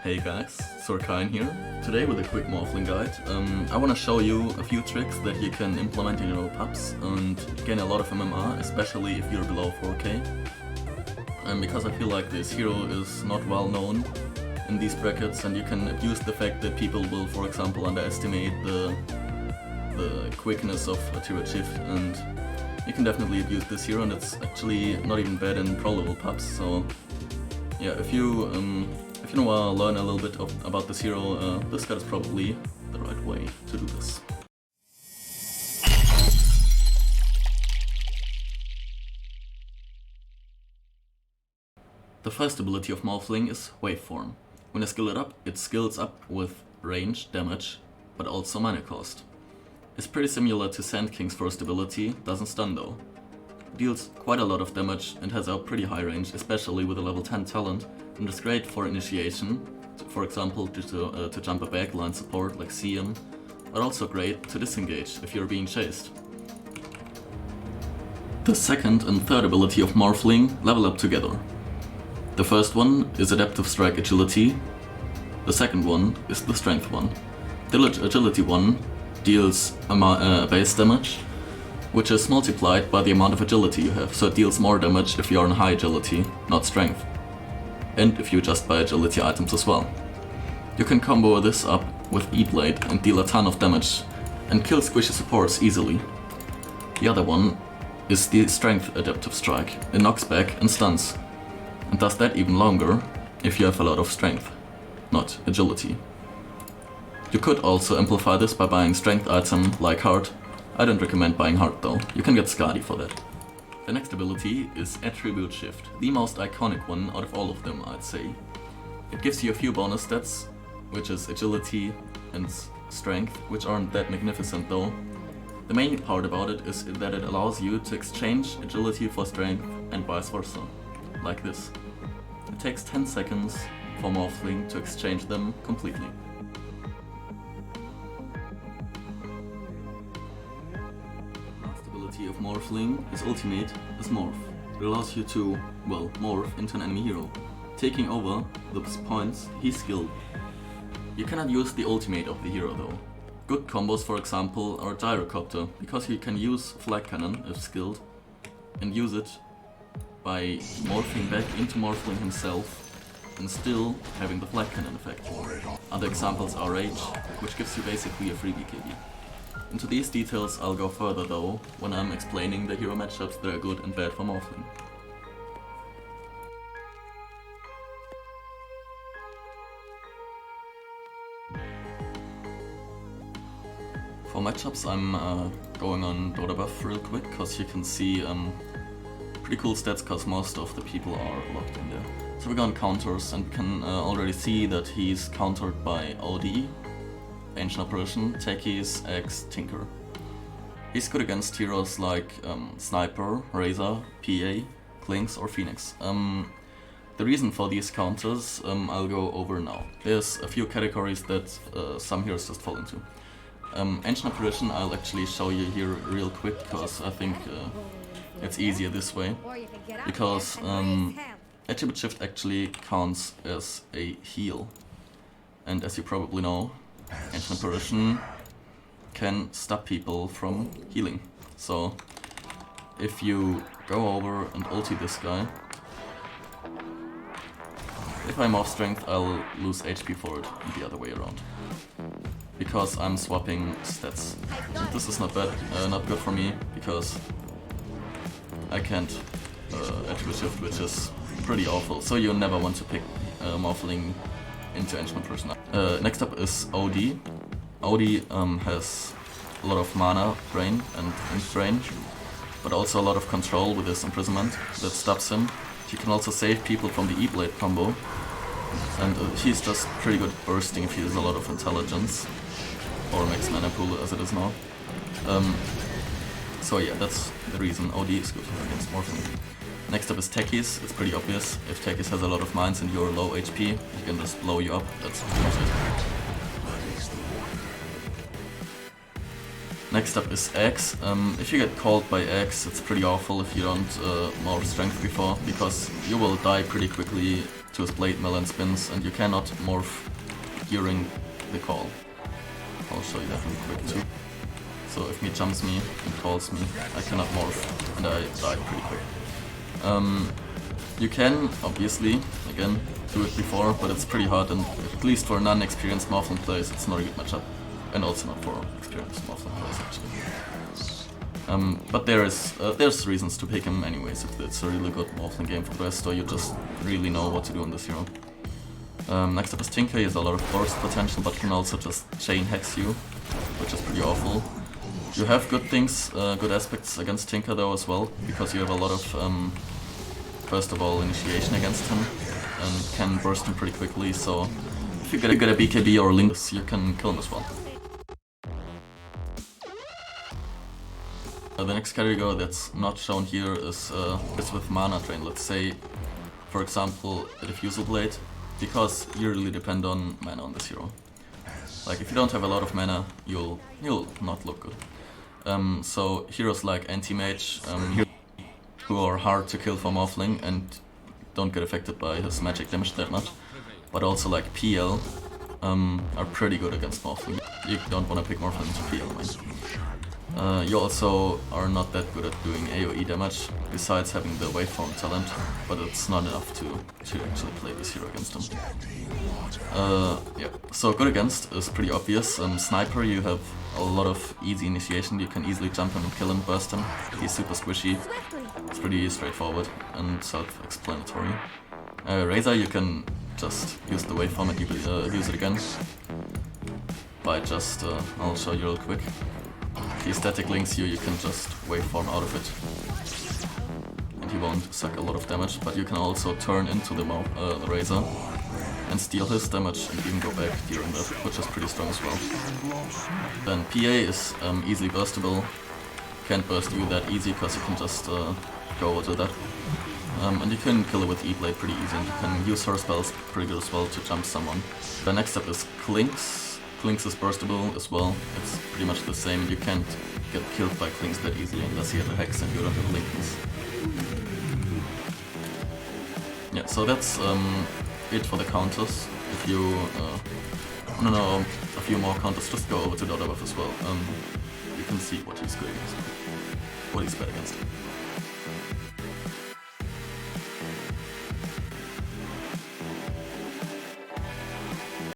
Hey guys, Sorkain here. Today with a quick Morphling guide. I want to show you a few tricks that you can implement in your pubs and gain a lot of MMR, especially if you're below 4k. Because I feel like this hero is not well known in these brackets, and you can abuse the fact that people will, for example, underestimate the quickness of a turret shift, and you can definitely abuse this hero, and it's actually not even bad in pro level pubs. So yeah, if you want to learn a little bit about this hero, this guide is probably the right way to do this. The first ability of Morphling is Waveform. When you skill it up, it skills up with range, damage, but also mana cost. It's pretty similar to Sand King's first ability, doesn't stun though. It deals quite a lot of damage and has a pretty high range, especially with a level 10 talent, and is great for initiation, for example to jump a backline support like CM, but also great to disengage if you're being chased. The second and third ability of Morphling level up together. The first one is Adaptive Strike Agility, the second one is the Strength one. The Agility one deals base damage, which is multiplied by the amount of agility you have, so it deals more damage if you're on high agility, not strength. And if you just buy agility items as well. You can combo this up with E-Blade and deal a ton of damage, and kill squishy supports easily. The other one is the Strength Adaptive Strike. It knocks back and stuns, and does that even longer if you have a lot of strength, not agility. You could also amplify this by buying strength item like Heart. I don't recommend buying Heart though, you can get Skadi for that. The next ability is Attribute Shift, the most iconic one out of all of them, I'd say. It gives you a few bonus stats, which is agility and strength, which aren't that magnificent though. The main part about it is that it allows you to exchange agility for strength and vice versa, like this. It takes 10 seconds for Morphling to exchange them completely. Of Morphling, his ultimate is Morph. It allows you to, well, morph into an enemy hero, taking over the points he's skilled. You cannot use the ultimate of the hero though. Good combos, for example, are Gyrocopter, because he can use Flag Cannon if skilled, and use it by morphing back into Morphling himself and still having the Flag Cannon effect. Other examples are Rage, which gives you basically a free BKB. Into these details I'll go further though, when I'm explaining the hero matchups that are good and bad for Morphling. For matchups I'm going on Dota buff real quick, cause you can see pretty cool stats, cause most of the people are locked in there. So we go on counters and can already see that he's countered by OD, Ancient Apparition, Techies, Axe, Tinker. He's good against heroes like Sniper, Razor, PA, Clinks or Phoenix. The reason for these counters I'll go over now. There's a few categories that some heroes just fall into. Ancient Apparition I'll actually show you here real quick, because I think it's easier this way. Because Attribute Shift actually counts as a heal. And as you probably know, Ancient Apparition can stop people from healing. So if you go over and ulti this guy, if I'm off strength I'll lose HP for it, and the other way around. Because I'm swapping stats. And this is not bad, not good for me, because I can't Attribute Shift, which is pretty awful. So you never want to pick Morphling into Ancient Apparition. Next up is OD. OD has a lot of mana drain and drain, but also a lot of control with his imprisonment that stops him. He can also save people from the E-Blade combo, and he's just pretty good at bursting if he has a lot of intelligence, or max mana pool as it is now. So yeah, that's the reason OD is good against Morphling. Next up is Techies. It's pretty obvious. If Techies has a lot of mines and you're low HP, he can just blow you up. That's pretty much it. Next up is X. If you get called by X, it's pretty awful if you don't morph strength before, because you will die pretty quickly to his blade mail and spins, and you cannot morph during the call. I'll show you that real quick too. So if he jumps me and calls me, I cannot morph and I die pretty quick. You can, obviously, again, do it before, but it's pretty hard, and at least for non-experienced Morphling players, it's not a good matchup. And also not for experienced Morphling players, actually. But there's reasons to pick him anyways, if it's a really good Morphling game for the rest, or you just really know what to do on this hero. Next up is Tinker. He has a lot of burst potential, but can also just chain hex you, which is pretty awful. You have good things, good aspects against Tinker though as well, because you have a lot of, first of all, initiation against him, and can burst him pretty quickly, so if you get a BKB or Lynx, you can kill him as well. The next category that's not shown here is with mana drain. Let's say, for example, a Diffusal Blade, because you really depend on mana on this hero. Like, if you don't have a lot of mana, you'll not look good. So heroes like Anti-Mage, who are hard to kill for Morphling and don't get affected by his magic damage that much, but also like PL, are pretty good against Morphling. You don't want to pick Morphling into PL, man. You also are not that good at doing AoE damage, besides having the waveform talent, but it's not enough to actually play this hero against him. Yeah, so good against is pretty obvious. Sniper, you have a lot of easy initiation, you can easily jump him and kill him, burst him. He's super squishy, it's pretty straightforward and self-explanatory. Razor, you can just use the waveform and you can use it again by just, I'll show you real quick. If he static links you, you can just waveform out of it. And he won't suck a lot of damage, but you can also turn into the Razor and steal his damage and even go back during that, which is pretty strong as well. Then PA is easily burstable. Can't burst you that easy because you can just go over to that. And you can kill it with E-Blade pretty easy, and you can use her spells pretty good as well to jump someone. The next step is Clinks. Clinks is burstable as well, it's pretty much the same. You can't get killed by Clinks that easily unless you have a Hex and you don't have Linkens. Yeah, so that's it for the counters. If you want to know a few more counters, just go over to Dota2 as well. You can see what he's good against, what he's bad against.